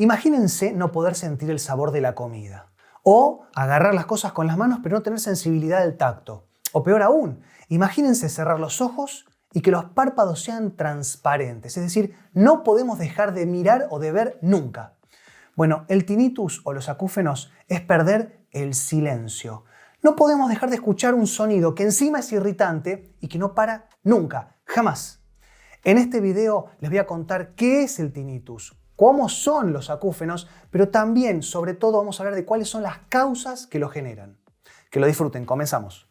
Imagínense no poder sentir el sabor de la comida. O agarrar las cosas con las manos pero no tener sensibilidad del tacto. O peor aún, imagínense cerrar los ojos y que los párpados sean transparentes. Es decir, no podemos dejar de mirar o de ver nunca. Bueno, el tinnitus o los acúfenos es perder el silencio. No podemos dejar de escuchar un sonido que encima es irritante y que no para nunca, jamás. En este video les voy a contar qué es el tinnitus, cómo son los acúfenos, pero también, sobre todo, vamos a hablar de cuáles son las causas que lo generan. Que lo disfruten, comenzamos.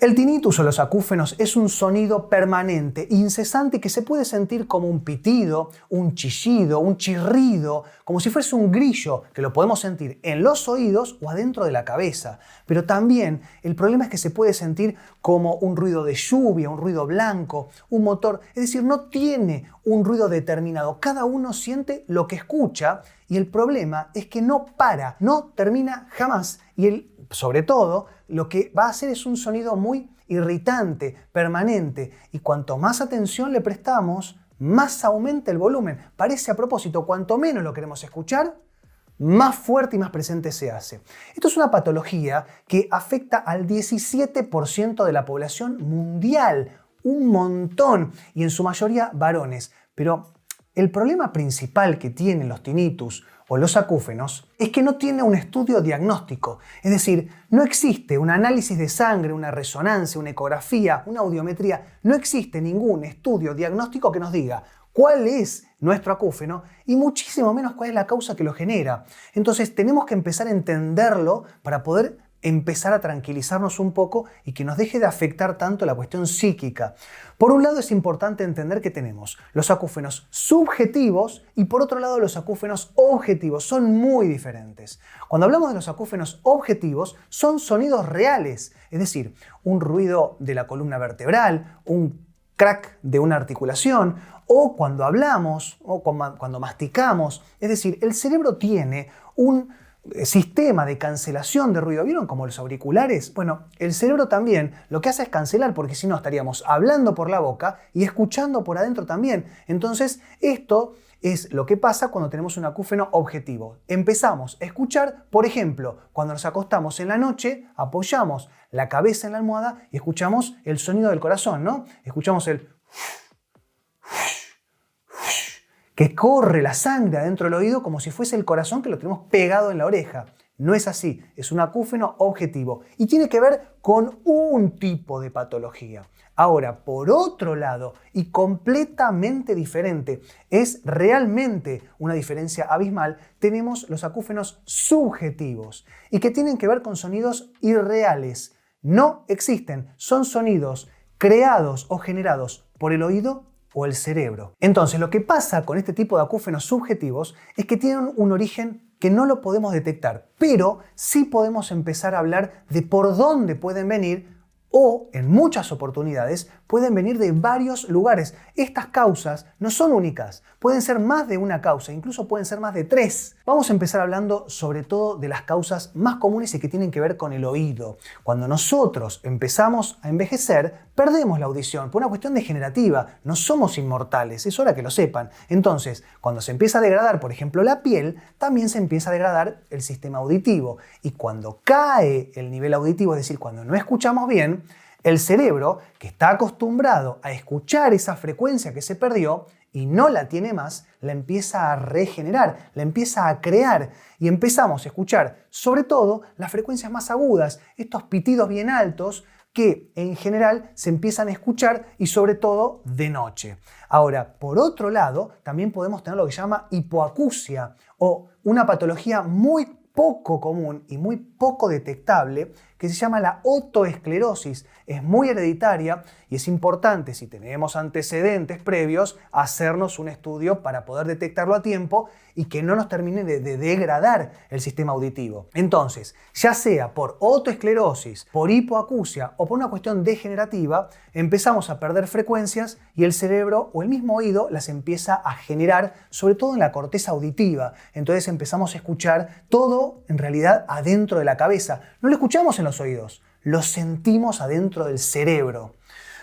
El tinnitus o los acúfenos es un sonido permanente, incesante, que se puede sentir como un pitido, un chillido, un chirrido, como si fuese un grillo, que lo podemos sentir en los oídos o adentro de la cabeza. Pero también el problema es que se puede sentir como un ruido de lluvia, un ruido blanco, un motor. Es decir, no tiene un ruido determinado. Cada uno siente lo que escucha y el problema es que no para, no termina jamás. Y sobre todo, lo que va a hacer es un sonido muy irritante, permanente. Y cuanto más atención le prestamos, más aumenta el volumen. Parece a propósito, cuanto menos lo queremos escuchar, más fuerte y más presente se hace. Esto es una patología que afecta al 17% de la población mundial. Un montón. Y en su mayoría varones. Pero el problema principal que tienen los tinnitus o los acúfenos es que no tiene un estudio diagnóstico. Es decir, no existe un análisis de sangre, una resonancia, una ecografía, una audiometría. No existe ningún estudio diagnóstico que nos diga cuál es nuestro acúfeno y muchísimo menos cuál es la causa que lo genera. Entonces tenemos que empezar a entenderlo para poder empezar a tranquilizarnos un poco y que nos deje de afectar tanto la cuestión psíquica. Por un lado es importante entender que tenemos los acúfenos subjetivos y por otro lado los acúfenos objetivos. Son muy diferentes. Cuando hablamos de los acúfenos objetivos son sonidos reales, es decir, un ruido de la columna vertebral, un crack de una articulación o cuando hablamos o cuando masticamos. Es decir, el cerebro tiene un sistema de cancelación de ruido. ¿Vieron como los auriculares? Bueno, el cerebro también lo que hace es cancelar porque si no estaríamos hablando por la boca y escuchando por adentro también. Entonces esto es lo que pasa cuando tenemos un acúfeno objetivo. Empezamos a escuchar, por ejemplo, cuando nos acostamos en la noche, apoyamos la cabeza en la almohada y escuchamos el sonido del corazón, ¿no? Escuchamos el que corre la sangre adentro del oído como si fuese el corazón que lo tenemos pegado en la oreja. No es así, es un acúfeno objetivo y tiene que ver con un tipo de patología. Ahora, por otro lado, y completamente diferente, es realmente una diferencia abismal, tenemos los acúfenos subjetivos y que tienen que ver con sonidos irreales. No existen, son sonidos creados o generados por el oído o el cerebro. Entonces, lo que pasa con este tipo de acúfenos subjetivos es que tienen un origen que no lo podemos detectar, pero sí podemos empezar a hablar de por dónde pueden venir o, en muchas oportunidades, pueden venir de varios lugares. Estas causas no son únicas, pueden ser más de una causa, incluso pueden ser más de 3. Vamos a empezar hablando sobre todo de las causas más comunes y que tienen que ver con el oído. Cuando nosotros empezamos a envejecer, perdemos la audición por una cuestión degenerativa. No somos inmortales, es hora que lo sepan. Entonces, cuando se empieza a degradar, por ejemplo, la piel, también se empieza a degradar el sistema auditivo. Y cuando cae el nivel auditivo, es decir, cuando no escuchamos bien, el cerebro, que está acostumbrado a escuchar esa frecuencia que se perdió y no la tiene más, la empieza a regenerar, la empieza a crear y empezamos a escuchar sobre todo las frecuencias más agudas, estos pitidos bien altos que en general se empiezan a escuchar y sobre todo de noche. Ahora, por otro lado, también podemos tener lo que se llama hipoacusia o una patología muy poco común y muy poco detectable que se llama la otoesclerosis. Es muy hereditaria y es importante, si tenemos antecedentes previos, hacernos un estudio para poder detectarlo a tiempo y que no nos termine de degradar el sistema auditivo. Entonces, ya sea por otoesclerosis, por hipoacusia o por una cuestión degenerativa, empezamos a perder frecuencias y el cerebro o el mismo oído las empieza a generar, sobre todo en la corteza auditiva. Entonces empezamos a escuchar todo en realidad adentro de la cabeza. No lo escuchamos en los oídos, lo sentimos adentro del cerebro.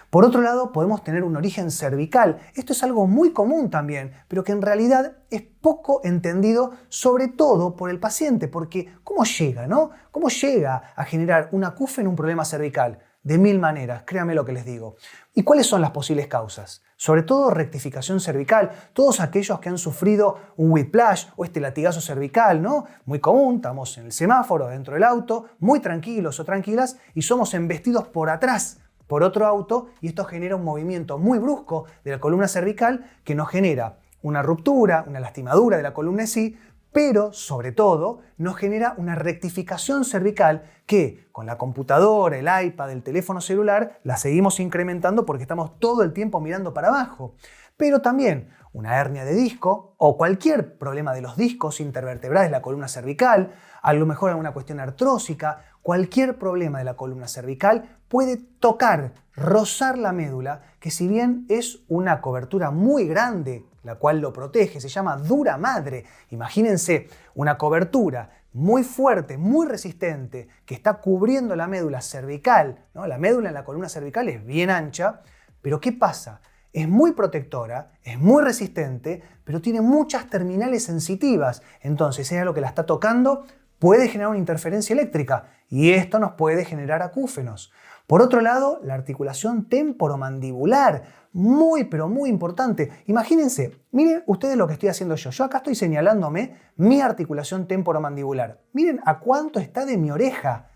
Por otro lado, podemos tener un origen cervical. Esto es algo muy común también, pero que en realidad es poco entendido, sobre todo por el paciente, porque ¿cómo llega, no? ¿Cómo llega a generar un acúfeno un problema cervical? De mil maneras, créanme lo que les digo. ¿Y cuáles son las posibles causas? Sobre todo rectificación cervical, todos aquellos que han sufrido un whiplash o este latigazo cervical, ¿no? Muy común, estamos en el semáforo, dentro del auto, muy tranquilos o tranquilas y somos embestidos por atrás por otro auto y esto genera un movimiento muy brusco de la columna cervical que nos genera una ruptura, una lastimadura de la columna en sí, pero sobre todo nos genera una rectificación cervical que con la computadora, el iPad, el teléfono celular la seguimos incrementando porque estamos todo el tiempo mirando para abajo. Pero también una hernia de disco o cualquier problema de los discos intervertebrales de la columna cervical, a lo mejor alguna cuestión artrósica, cualquier problema de la columna cervical puede tocar, rozar la médula, que si bien es una cobertura muy grande, la cual lo protege, se llama dura madre. Imagínense una cobertura muy fuerte, muy resistente, que está cubriendo la médula cervical, ¿no? La médula en la columna cervical es bien ancha, pero ¿qué pasa? Es muy protectora, es muy resistente, pero tiene muchas terminales sensitivas. Entonces, es lo que la está tocando, puede generar una interferencia eléctrica y esto nos puede generar acúfenos. Por otro lado, la articulación temporomandibular, muy pero muy importante. Imagínense, miren ustedes lo que estoy haciendo yo. Yo acá estoy señalándome mi articulación temporomandibular. Miren a cuánto está de mi oreja,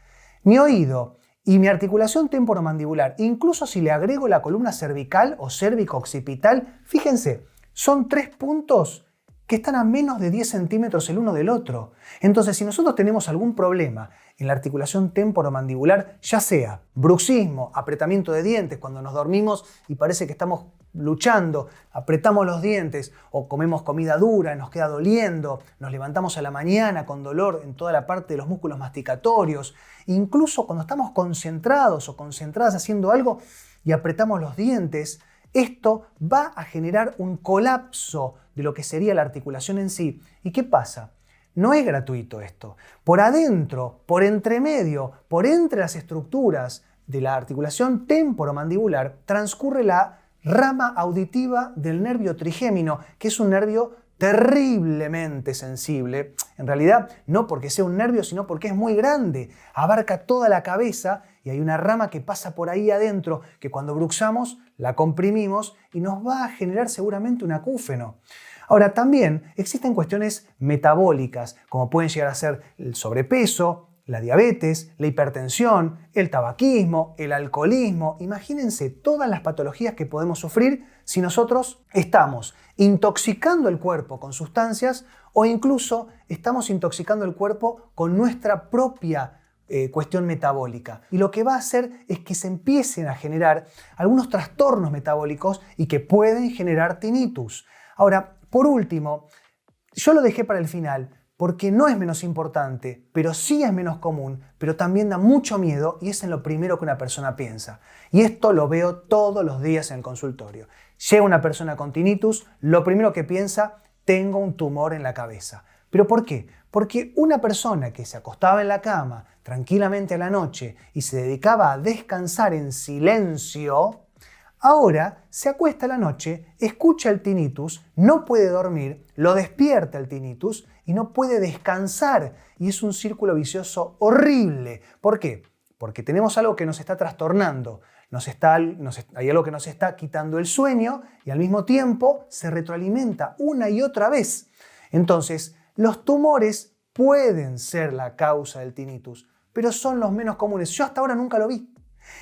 mi oído y mi articulación temporomandibular. Incluso si le agrego la columna cervical o cérvico-occipital, fíjense, son 3 puntos que están a menos de 10 centímetros el uno del otro. Entonces, si nosotros tenemos algún problema en la articulación temporomandibular, ya sea bruxismo, apretamiento de dientes, cuando nos dormimos y parece que estamos luchando, apretamos los dientes o comemos comida dura, nos queda doliendo, nos levantamos a la mañana con dolor en toda la parte de los músculos masticatorios, incluso cuando estamos concentrados o concentradas haciendo algo y apretamos los dientes, esto va a generar un colapso de lo que sería la articulación en sí. ¿Y qué pasa? No es gratuito esto. Por adentro, por entremedio, por entre las estructuras de la articulación temporomandibular, transcurre la rama auditiva del nervio trigémino, que es un nervio terriblemente sensible. En realidad, no porque sea un nervio, sino porque es muy grande. Abarca toda la cabeza y hay una rama que pasa por ahí adentro que cuando bruxamos la comprimimos y nos va a generar seguramente un acúfeno. Ahora, también existen cuestiones metabólicas, como pueden llegar a ser el sobrepeso, la diabetes, la hipertensión, el tabaquismo, el alcoholismo. Imagínense todas las patologías que podemos sufrir si nosotros estamos intoxicando el cuerpo con sustancias o incluso estamos intoxicando el cuerpo con nuestra propia cuestión metabólica. Y lo que va a hacer es que se empiecen a generar algunos trastornos metabólicos y que pueden generar tinnitus. Ahora, por último, yo lo dejé para el final porque no es menos importante, pero sí es menos común, pero también da mucho miedo y es en lo primero que una persona piensa. Y esto lo veo todos los días en el consultorio. Llega una persona con tinnitus, lo primero que piensa, tengo un tumor en la cabeza. ¿Pero por qué? Porque una persona que se acostaba en la cama tranquilamente a la noche y se dedicaba a descansar en silencio, ahora se acuesta a la noche, escucha el tinnitus, no puede dormir, lo despierta el tinnitus y no puede descansar. Y es un círculo vicioso horrible. ¿Por qué? Porque tenemos algo que nos está trastornando. Hay algo que nos está quitando el sueño y al mismo tiempo se retroalimenta una y otra vez. Entonces, los tumores pueden ser la causa del tinnitus, pero son los menos comunes. Yo hasta ahora nunca lo vi.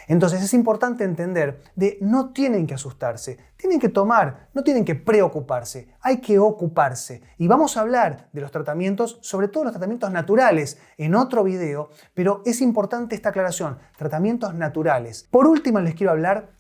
Entonces es importante entender de no tienen que asustarse, tienen que tomar, no tienen que preocuparse, hay que ocuparse. Y vamos a hablar de los tratamientos, sobre todo los tratamientos naturales, en otro video, pero es importante esta aclaración, tratamientos naturales. Por último les quiero hablar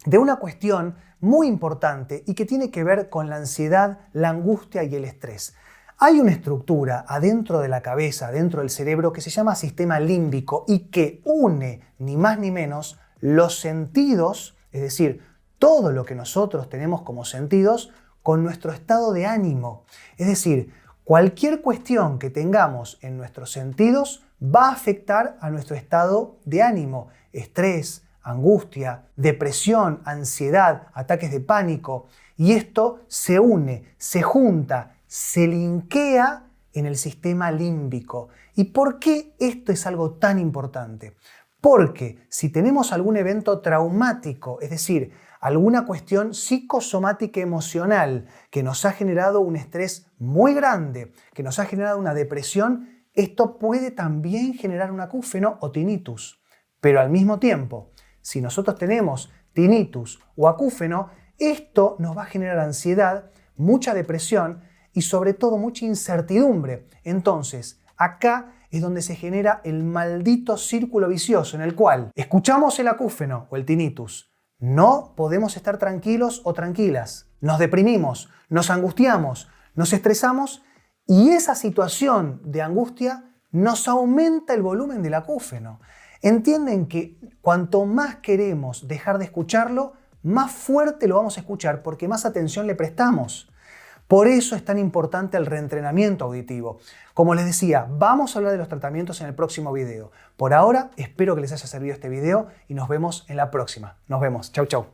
de una cuestión muy importante y que tiene que ver con la ansiedad, la angustia y el estrés. Hay una estructura adentro de la cabeza, adentro del cerebro, que se llama sistema límbico y que une, ni más ni menos, los sentidos, es decir, todo lo que nosotros tenemos como sentidos, con nuestro estado de ánimo. Es decir, cualquier cuestión que tengamos en nuestros sentidos va a afectar a nuestro estado de ánimo, estrés, angustia, depresión, ansiedad, ataques de pánico. Y esto se une, se junta, se linkea en el sistema límbico. ¿Y por qué esto es algo tan importante? Porque si tenemos algún evento traumático, es decir, alguna cuestión psicosomática emocional que nos ha generado un estrés muy grande, que nos ha generado una depresión, esto puede también generar un acúfeno o tinnitus. Pero al mismo tiempo, si nosotros tenemos tinnitus o acúfeno, esto nos va a generar ansiedad, mucha depresión y sobre todo mucha incertidumbre. Entonces, acá es donde se genera el maldito círculo vicioso en el cual escuchamos el acúfeno o el tinnitus, no podemos estar tranquilos o tranquilas, nos deprimimos, nos angustiamos, nos estresamos y esa situación de angustia nos aumenta el volumen del acúfeno. Entienden que cuanto más queremos dejar de escucharlo, más fuerte lo vamos a escuchar porque más atención le prestamos. Por eso es tan importante el reentrenamiento auditivo. Como les decía, vamos a hablar de los tratamientos en el próximo video. Por ahora, espero que les haya servido este video y nos vemos en la próxima. Nos vemos. Chau, chau.